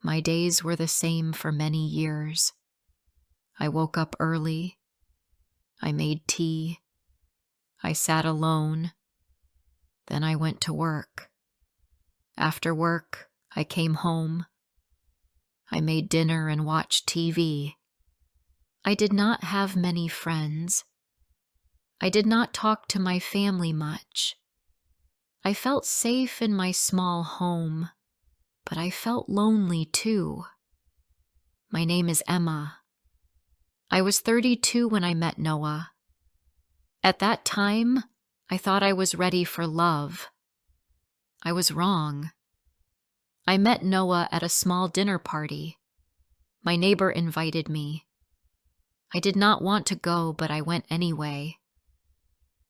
My days were the same for many years. I woke up early. I made tea. I sat alone. Then I went to work. After work, I came home. I made dinner and watched TV. I did not have many friends. I did not talk to my family much. I felt safe in my small home, but I felt lonely too. My name is Emma. I was 32 when I met Noah. At that time, I thought I was ready for love. I was wrong. I met Noah at a small dinner party. My neighbor invited me. I did not want to go, but I went anyway.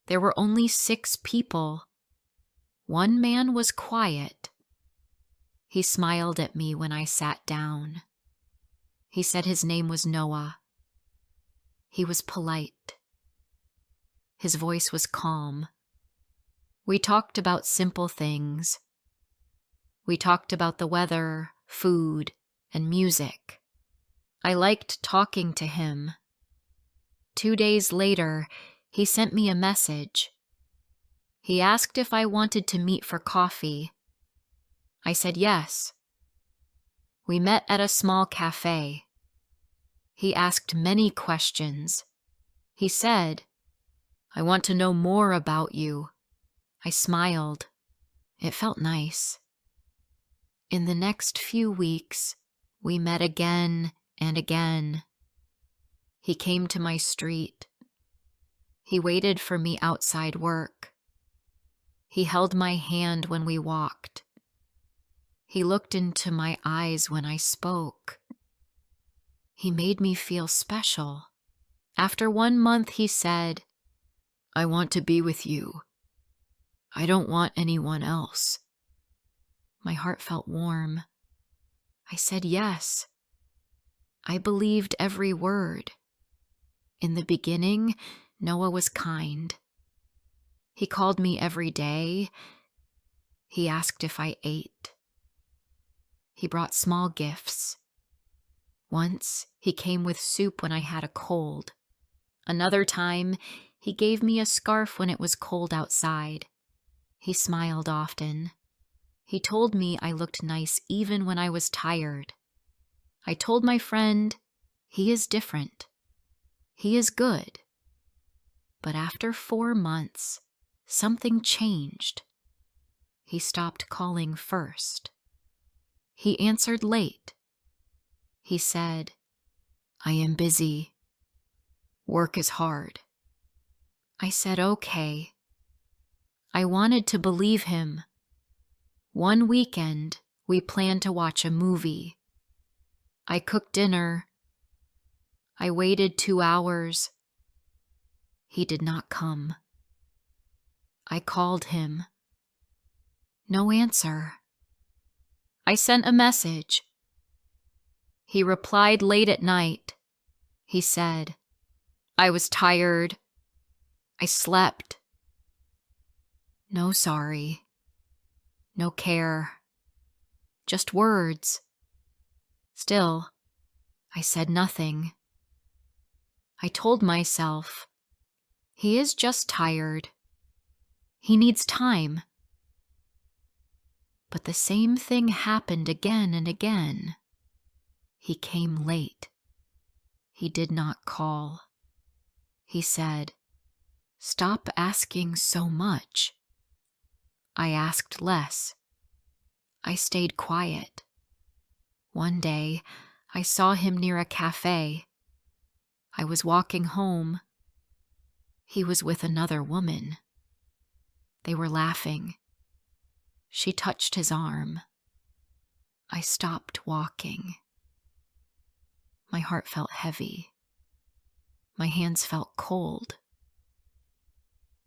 There were only 6 people. One man was quiet. He smiled at me when I sat down. He said his name was Noah. He was polite. His voice was calm. We talked about simple things. We talked about the weather, food, and music. I liked talking to him. 2 days later, he sent me a message. He asked if I wanted to meet for coffee. I said yes. We met at a small cafe. He asked many questions. He said, "I want to know more about you." I smiled. It felt nice. In the next few weeks, we met again and again. He came to my street. He waited for me outside work. He held my hand when we walked. He looked into my eyes when I spoke. He made me feel special. After 1 month, he said, "I want to be with you. I don't want anyone else." My heart felt warm. I said yes. I believed every word. In the beginning, Noah was kind. He called me every day. He asked if I ate. He brought small gifts. Once, he came with soup when I had a cold. Another time, he gave me a scarf when it was cold outside. He smiled often. He told me I looked nice even when I was tired. I told my friend, he is different. He is good. But after 4 months, something changed. He stopped calling first. He answered late. He said, "I am busy. Work is hard." I said, "Okay." I wanted to believe him. One weekend, we planned to watch a movie. I cooked dinner. I waited 2 hours. He did not come. I called him. No answer. I sent a message. He replied late at night. He said, "I was tired. I slept." No sorry. No care. Just words. Still, I said nothing. I told myself, he is just tired. He needs time. But the same thing happened again and again. He came late. He did not call. He said, "Stop asking so much." I asked less. I stayed quiet. One day, I saw him near a cafe. I was walking home. He was with another woman. They were laughing. She touched his arm. I stopped walking. My heart felt heavy. My hands felt cold.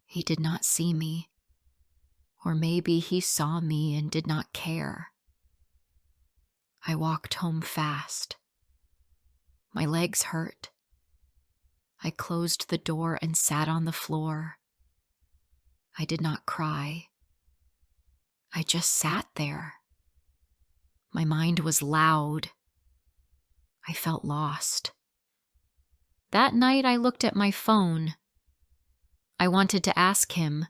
He did not see me. Or maybe he saw me and did not care. I walked home fast. My legs hurt. I closed the door and sat on the floor. I did not cry. I just sat there. My mind was loud. I felt lost. That night I looked at my phone. I wanted to ask him,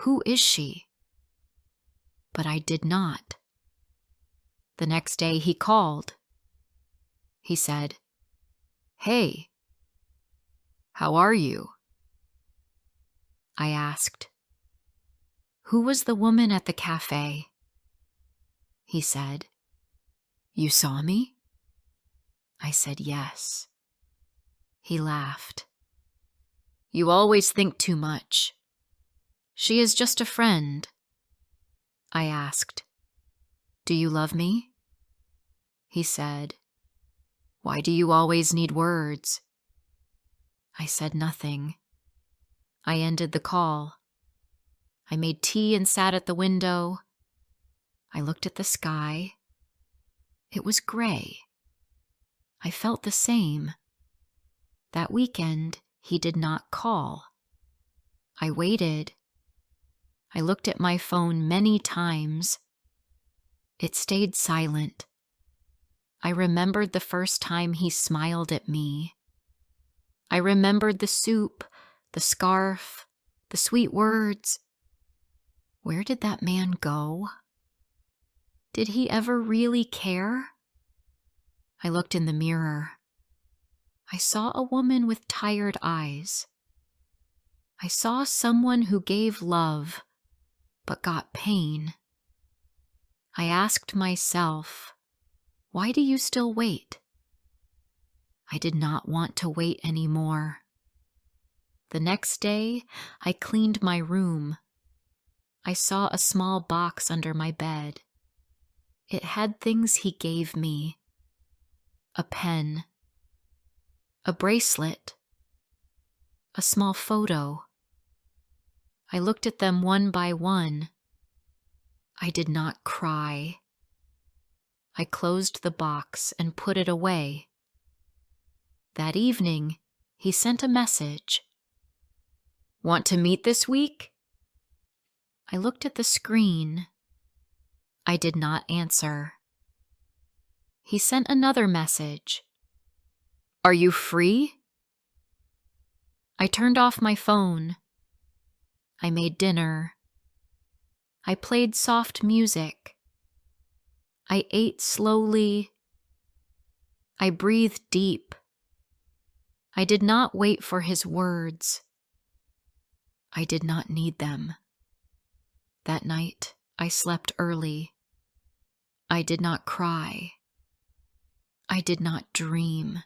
"Who is she?" But I did not. The next day he called. He said, "Hey, how are you?" I asked, "Who was the woman at the cafe?" He said, "You saw me?" I said, "Yes." He laughed. "You always think too much. She is just a friend." I asked, "Do you love me?" He said, "Why do you always need words?" I said nothing. I ended the call. I made tea and sat at the window. I looked at the sky. It was gray. I felt the same. That weekend, he did not call. I waited. I looked at my phone many times. It stayed silent. I remembered the first time he smiled at me. I remembered the soup, the scarf, the sweet words. Where did that man go? Did he ever really care? I looked in the mirror. I saw a woman with tired eyes. I saw someone who gave love, but got pain. I asked myself, why do you still wait? I did not want to wait anymore. The next day, I cleaned my room. I saw a small box under my bed. It had things he gave me. A pen, a bracelet, a small photo. I looked at them one by one. I did not cry. I closed the box and put it away. That evening, he sent a message. "Want to meet this week?" I looked at the screen. I did not answer. He sent another message. "Are you free?" I turned off my phone. I made dinner. I played soft music. I ate slowly. I breathed deep. I did not wait for his words. I did not need them. That night, I slept early. I did not cry. I did not dream.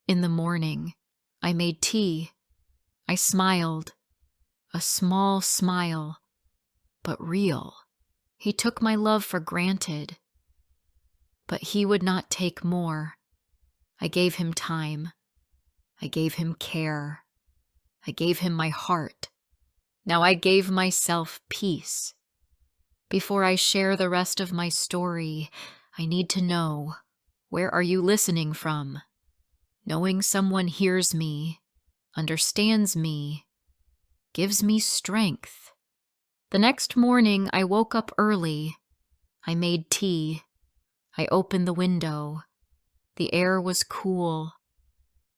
In the morning, I made tea. I smiled. A small smile, but real. He took my love for granted. But he would not take more. I gave him time. I gave him care. I gave him my heart. Now I gave myself peace. Before I share the rest of my story, I need to know, where are you listening from? Knowing someone hears me, understands me, gives me strength. The next morning, I woke up early. I made tea. I opened the window. The air was cool.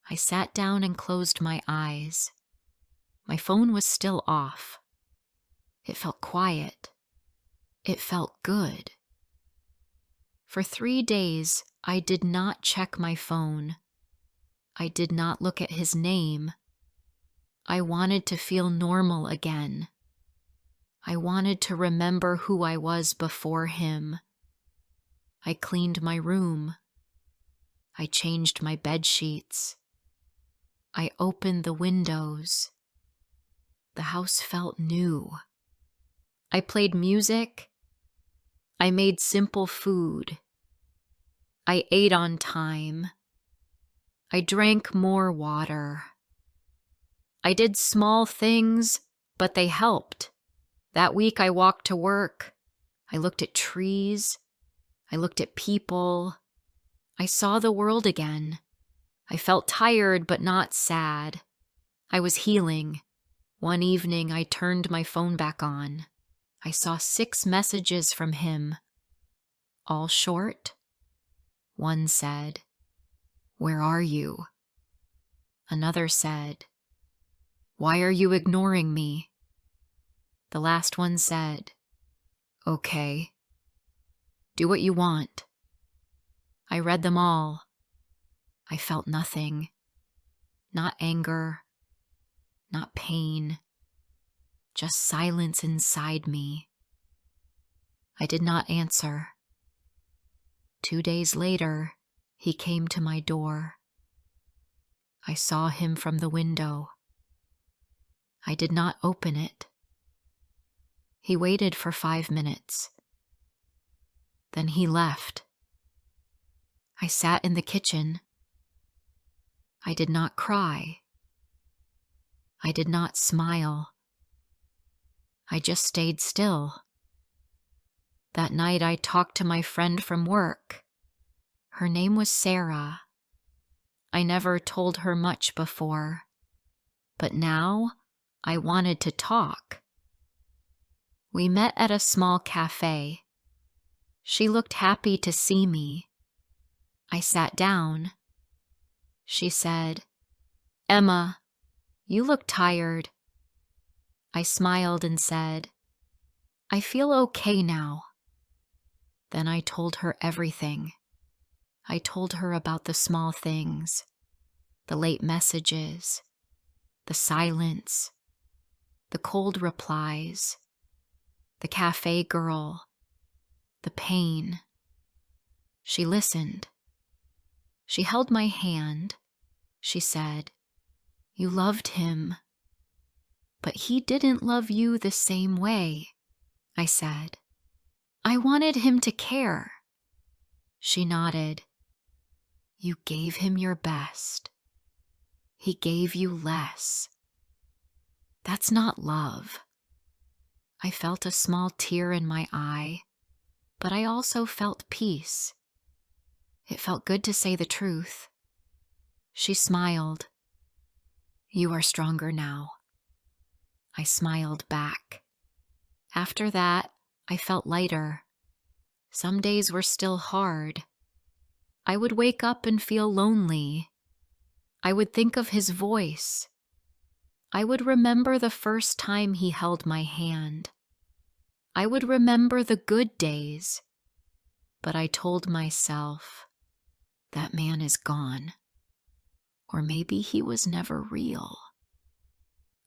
I sat down and closed my eyes. My phone was still off. It felt quiet. It felt good. For 3 days, I did not check my phone. I did not look at his name. I wanted to feel normal again. I wanted to remember who I was before him. I cleaned my room. I changed my bed sheets. I opened the windows. The house felt new. I played music. I made simple food. I ate on time. I drank more water. I did small things, but they helped. That week I walked to work. I looked at trees. I looked at people. I saw the world again. I felt tired but not sad. I was healing. One evening I turned my phone back on. I saw 6 messages from him. all short. One said, "Where are you?" Another said, "Why are you ignoring me?" The last one said, "Okay, do what you want." I read them all. I felt nothing. Not anger, not pain, just silence inside me. I did not answer. 2 days later, he came to my door. I saw him from the window. I did not open it. He waited for 5 minutes. Then he left. I sat in the kitchen. I did not cry. I did not smile. I just stayed still. That night I talked to my friend from work. Her name was Sarah. I never told her much before, but now I wanted to talk. We met at a small cafe. She looked happy to see me. I sat down. She said, "Emma, you look tired." I smiled and said, "I feel okay now." Then I told her everything. I told her about the small things, the late messages, the silence, the cold replies, the cafe girl, the pain. She listened. She held my hand. She said, "You loved him, but he didn't love you the same way." I said, "I wanted him to care." She nodded. "You gave him your best. He gave you less. That's not love." I felt a small tear in my eye, but I also felt peace. It felt good to say the truth. She smiled. "You are stronger now." I smiled back. After that, I felt lighter. Some days were still hard. I would wake up and feel lonely. I would think of his voice. I would remember the first time he held my hand. I would remember the good days. But I told myself, that man is gone. Or maybe he was never real.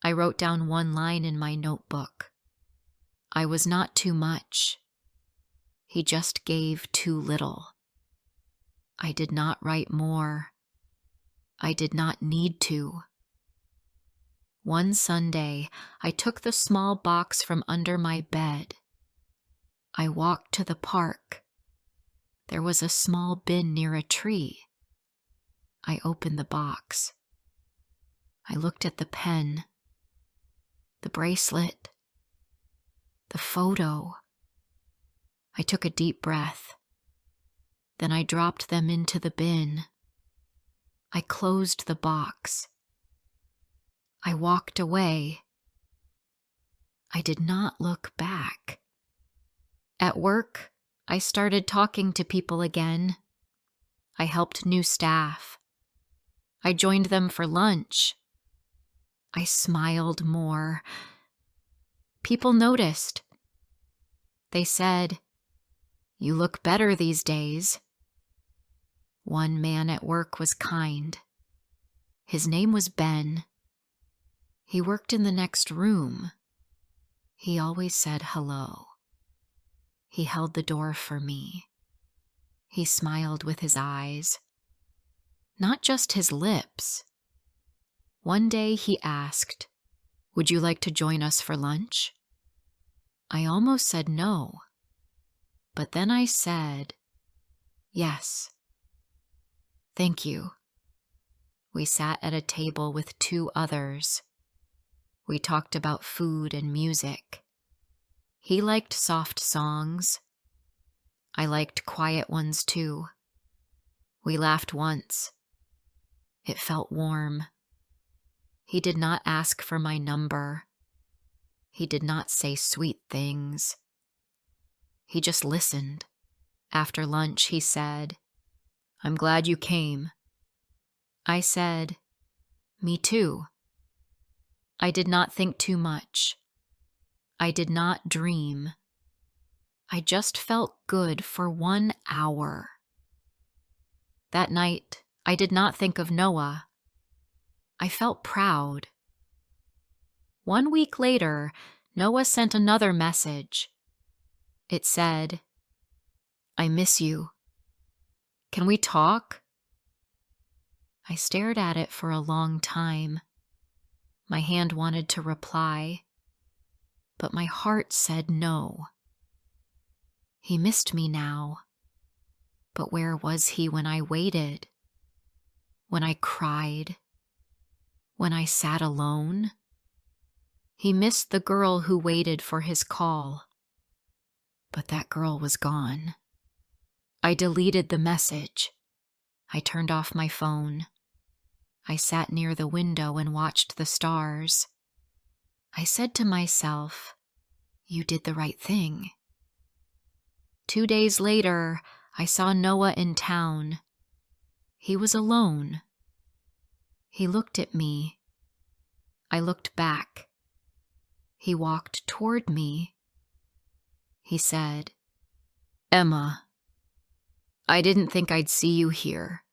I wrote down one line in my notebook. I was not too much. He just gave too little. I did not write more. I did not need to. One Sunday, I took the small box from under my bed. I walked to the park. There was a small bin near a tree. I opened the box. I looked at the pen, the bracelet, the photo. I took a deep breath. Then I dropped them into the bin. I closed the box. I walked away. I did not look back. At work, I started talking to people again. I helped new staff. I joined them for lunch. I smiled more. People noticed. They said, "You look better these days." One man at work was kind. His name was Ben. He worked in the next room. He always said hello. He held the door for me. He smiled with his eyes, not just his lips. One day he asked, "Would you like to join us for lunch?" I almost said no, but then I said, "Yes. Thank you." We sat at a table with 2 others. We talked about food and music. He liked soft songs. I liked quiet ones too. We laughed once. It felt warm. He did not ask for my number. He did not say sweet things. He just listened. After lunch, he said, "I'm glad you came." I said, "Me too." I did not think too much. I did not dream. I just felt good for 1 hour. That night, I did not think of Noah. I felt proud. 1 week later, Noah sent another message. It said, "I miss you. Can we talk?" I stared at it for a long time. My hand wanted to reply, but my heart said no. He missed me now. But where was he when I waited? When I cried? When I sat alone? He missed the girl who waited for his call. But that girl was gone. I deleted the message. I turned off my phone. I sat near the window and watched the stars. I said to myself, "You did the right thing." 2 days later, I saw Noah in town. He was alone. He looked at me. I looked back. He walked toward me. He said, "Emma, I didn't think I'd see you here."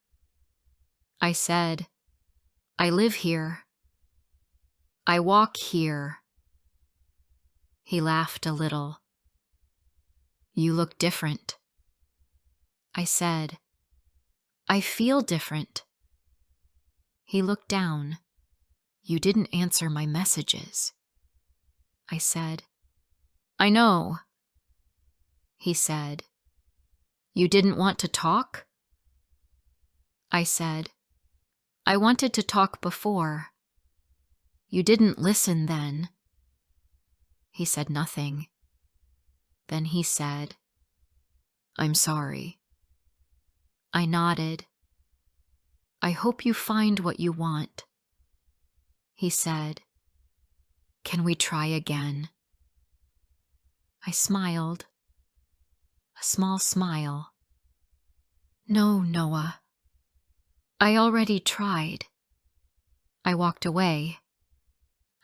I said, "I live here. I walk here." He laughed a little. "You look different." I said, "I feel different." He looked down. "You didn't answer my messages." I said, "I know." He said, "You didn't want to talk?" I said, "I wanted to talk before. You didn't listen then." He said nothing. Then he said, "I'm sorry." I nodded. "I hope you find what you want." He said, "Can we try again?" I smiled. A small smile. "No, Noah. I already tried." I walked away.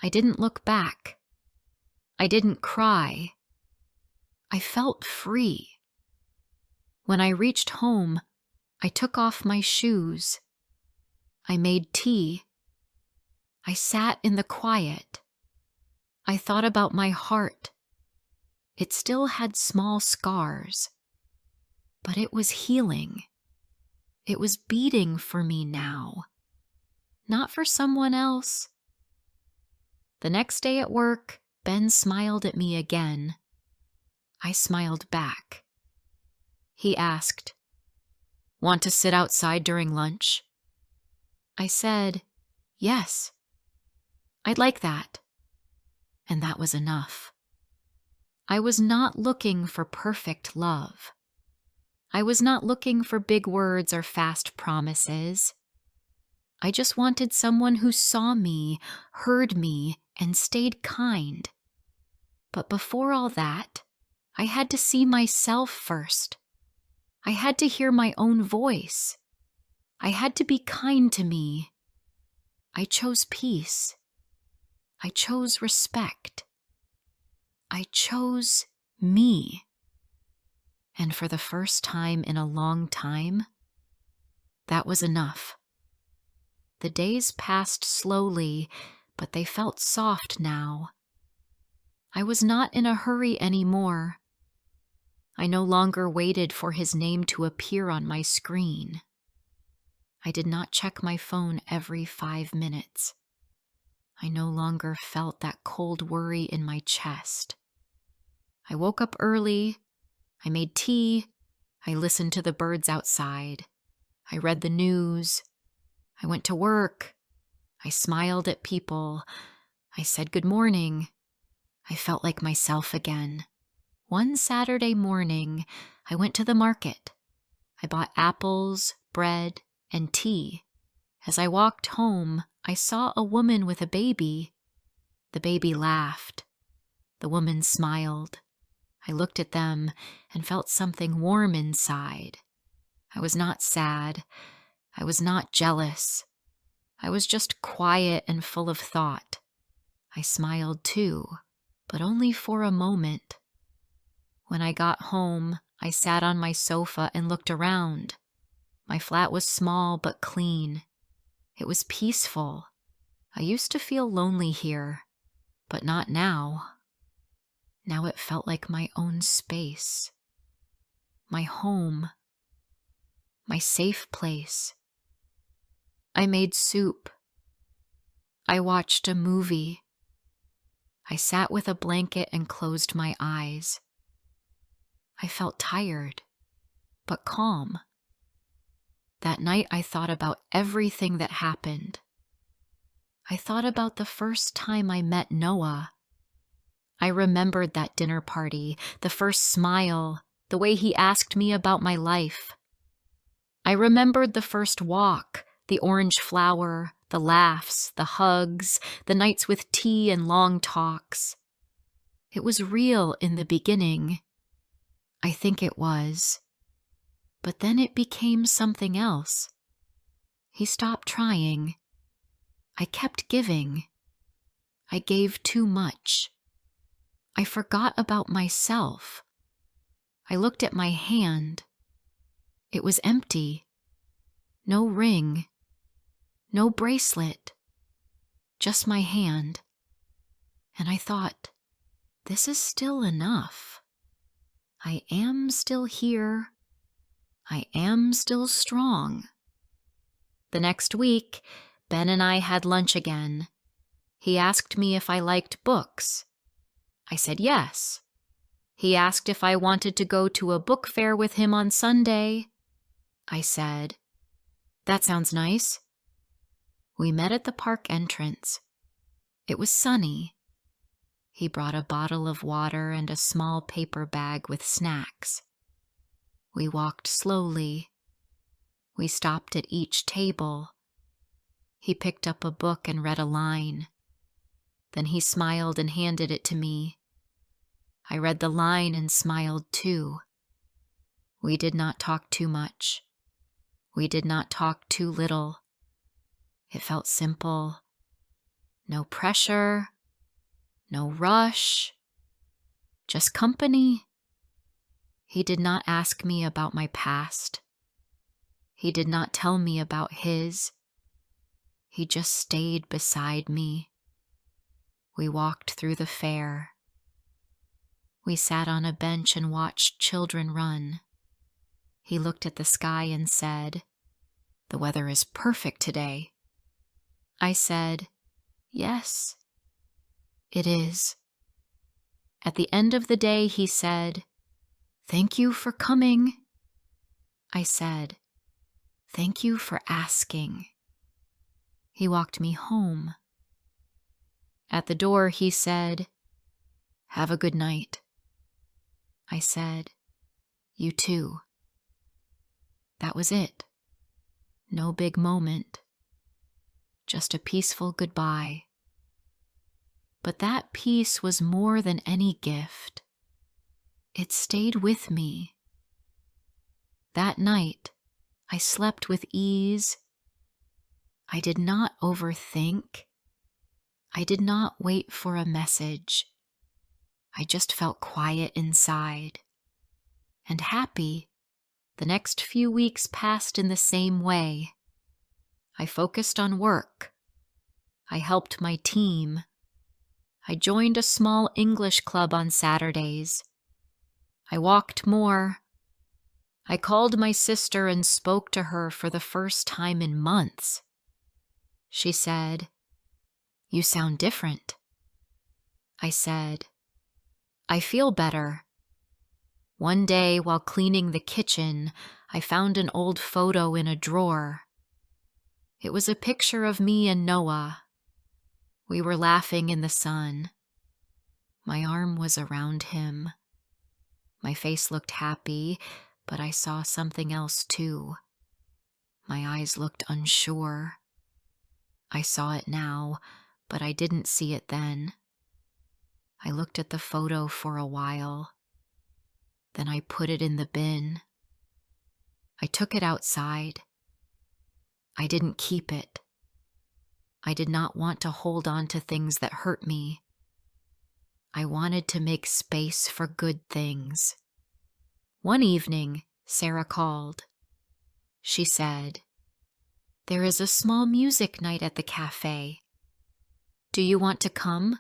I didn't look back. I didn't cry. I felt free. When I reached home, I took off my shoes. I made tea. I sat in the quiet. I thought about my heart. It still had small scars, but it was healing. It was beating for me now, not for someone else. The next day at work, Ben smiled at me again. I smiled back. He asked, "Want to sit outside during lunch?" I said, "Yes. I'd like that." And that was enough. I was not looking for perfect love. I was not looking for big words or fast promises. I just wanted someone who saw me, heard me, and stayed kind. But before all that, I had to see myself first. I had to hear my own voice. I had to be kind to me. I chose peace. I chose respect. I chose me. And for the first time in a long time, that was enough. The days passed slowly, but they felt soft now. I was not in a hurry anymore. I no longer waited for his name to appear on my screen. I did not check my phone every 5 minutes. I no longer felt that cold worry in my chest. I woke up early. I made tea. I listened to the birds outside. I read the news. I went to work. I smiled at people. I said good morning. I felt like myself again. One Saturday morning, I went to the market. I bought apples, bread, and tea. As I walked home, I saw a woman with a baby. The baby laughed. The woman smiled. I looked at them and felt something warm inside. I was not sad. I was not jealous. I was just quiet and full of thought. I smiled too, but only for a moment. When I got home, I sat on my sofa and looked around. My flat was small but clean. It was peaceful. I used to feel lonely here, but not now. Now it felt like my own space, my home, my safe place. I made soup. I watched a movie. I sat with a blanket and closed my eyes. I felt tired, but calm. That night I thought about everything that happened. I thought about the first time I met Noah. I remembered that dinner party, the first smile, the way he asked me about my life. I remembered the first walk, the orange flower, the laughs, the hugs, the nights with tea and long talks. It was real in the beginning. I think it was. But then it became something else. He stopped trying. I kept giving. I gave too much. I forgot about myself. I looked at my hand. It was empty. No ring. No bracelet. Just my hand. And I thought, this is still enough. I am still here. I am still strong. The next week, Ben and I had lunch again. He asked me if I liked books. I said yes. He asked if I wanted to go to a book fair with him on Sunday. I said, that sounds nice. We met at the park entrance. It was sunny. He brought a bottle of water and a small paper bag with snacks. We walked slowly. We stopped at each table. He picked up a book and read a line. Then he smiled and handed it to me. I read the line and smiled too. We did not talk too much. We did not talk too little. It felt simple. No pressure. No rush. Just company. He did not ask me about my past. He did not tell me about his. He just stayed beside me. We walked through the fair. We sat on a bench and watched children run. He looked at the sky and said, "The weather is perfect today." I said, "Yes, it is." At the end of the day, he said, "Thank you for coming." I said, "Thank you for asking." He walked me home. At the door, he said, "Have a good night." I said, "You too." That was it. No big moment. Just a peaceful goodbye. But that peace was more than any gift. It stayed with me. That night, I slept with ease. I did not overthink. I did not wait for a message. I just felt quiet inside. And happy. The next few weeks passed in the same way. I focused on work. I helped my team. I joined a small English club on Saturdays. I walked more. I called my sister and spoke to her for the first time in months. She said, "You sound different." I said, "I feel better." One day, while cleaning the kitchen, I found an old photo in a drawer. It was a picture of me and Noah. We were laughing in the sun. My arm was around him. My face looked happy, but I saw something else too. My eyes looked unsure. I saw it now, but I didn't see it then. I looked at the photo for a while. Then I put it in the bin. I took it outside. I didn't keep it. I did not want to hold on to things that hurt me. I wanted to make space for good things. One evening, Sarah called. She said, "There is a small music night at the cafe. Do you want to come?"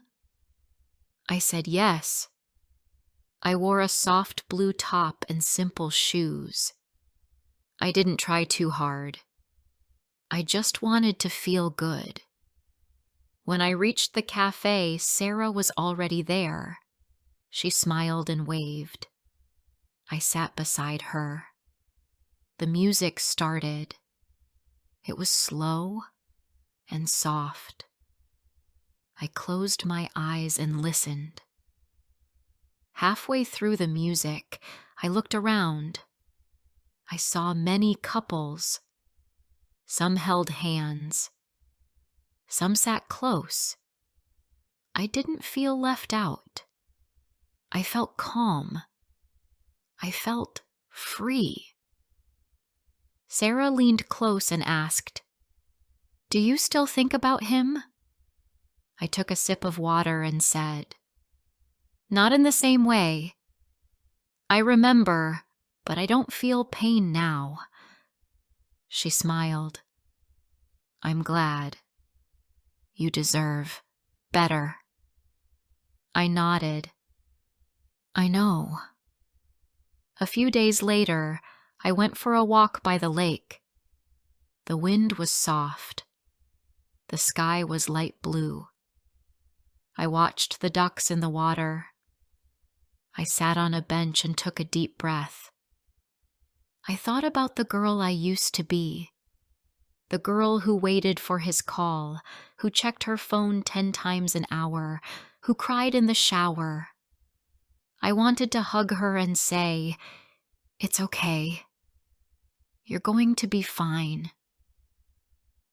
I said yes. I wore a soft blue top and simple shoes. I didn't try too hard. I just wanted to feel good. When I reached the cafe, Sarah was already there. She smiled and waved. I sat beside her. The music started. It was slow and soft. I closed my eyes and listened. Halfway through the music, I looked around. I saw many couples. Some held hands. Some sat close. I didn't feel left out. I felt calm. I felt free. Sarah leaned close and asked, "Do you still think about him?" I took a sip of water and said, "Not in the same way. I remember, but I don't feel pain now." She smiled. "I'm glad. You deserve better." I nodded. "I know." A few days later, I went for a walk by the lake. The wind was soft. The sky was light blue. I watched the ducks in the water. I sat on a bench and took a deep breath. I thought about the girl I used to be. The girl who waited for his call, who checked her phone 10 times an hour, who cried in the shower. I wanted to hug her and say, "It's okay. You're going to be fine."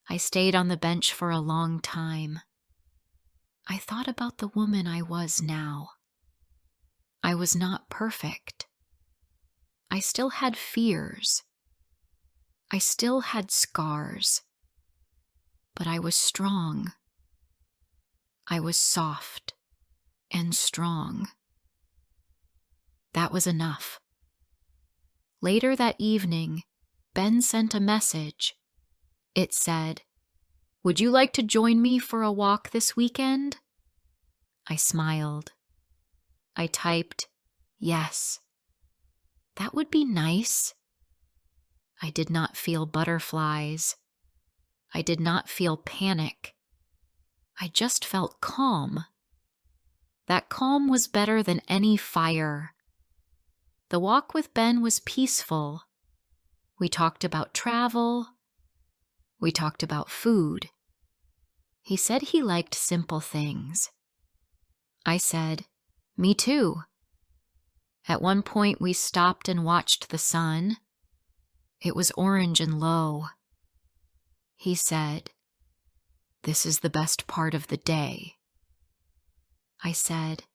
I stayed on the bench for a long time. I thought about the woman I was now. I was not perfect. I still had fears. I still had scars. But I was strong. I was soft and strong. That was enough. Later that evening, Ben sent a message. It said, "Would you like to join me for a walk this weekend?" I smiled. I typed, "Yes." That would be nice. I did not feel butterflies. I did not feel panic. I just felt calm. That calm was better than any fire. The walk with Ben was peaceful. We talked about travel. We talked about food. He said he liked simple things. I said, "Me too." At one point, we stopped and watched the sun. It was orange and low. He said, "This is the best part of the day." I said,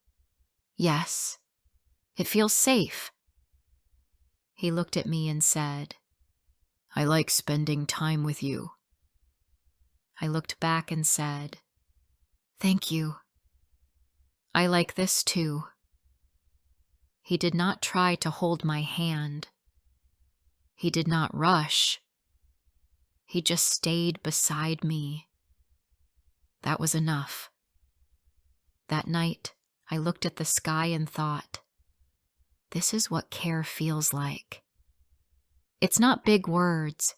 "Yes, it feels safe." He looked at me and said, "I like spending time with you." I looked back and said, "Thank you. I like this too." He did not try to hold my hand. He did not rush. He just stayed beside me. That was enough. That night, I looked at the sky and thought, this is what care feels like. It's not big words.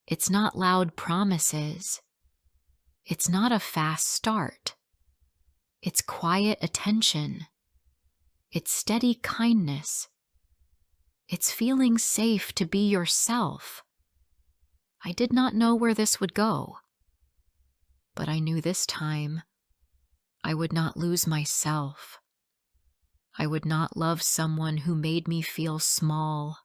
It's not loud promises. It's not a fast start. It's quiet attention. It's steady kindness. It's feeling safe to be yourself. I did not know where this would go, but I knew this time I would not lose myself. I would not love someone who made me feel small.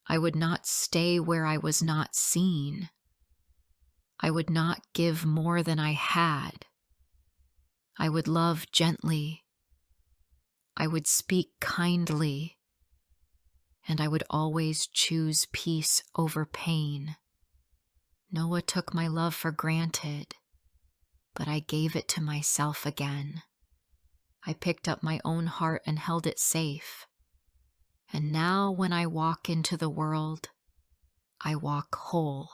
I would not stay where I was not seen. I would not give more than I had. I would love gently. I would speak kindly, and I would always choose peace over pain. Noah took my love for granted, but I gave it to myself again. I picked up my own heart and held it safe. And now when I walk into the world, I walk whole.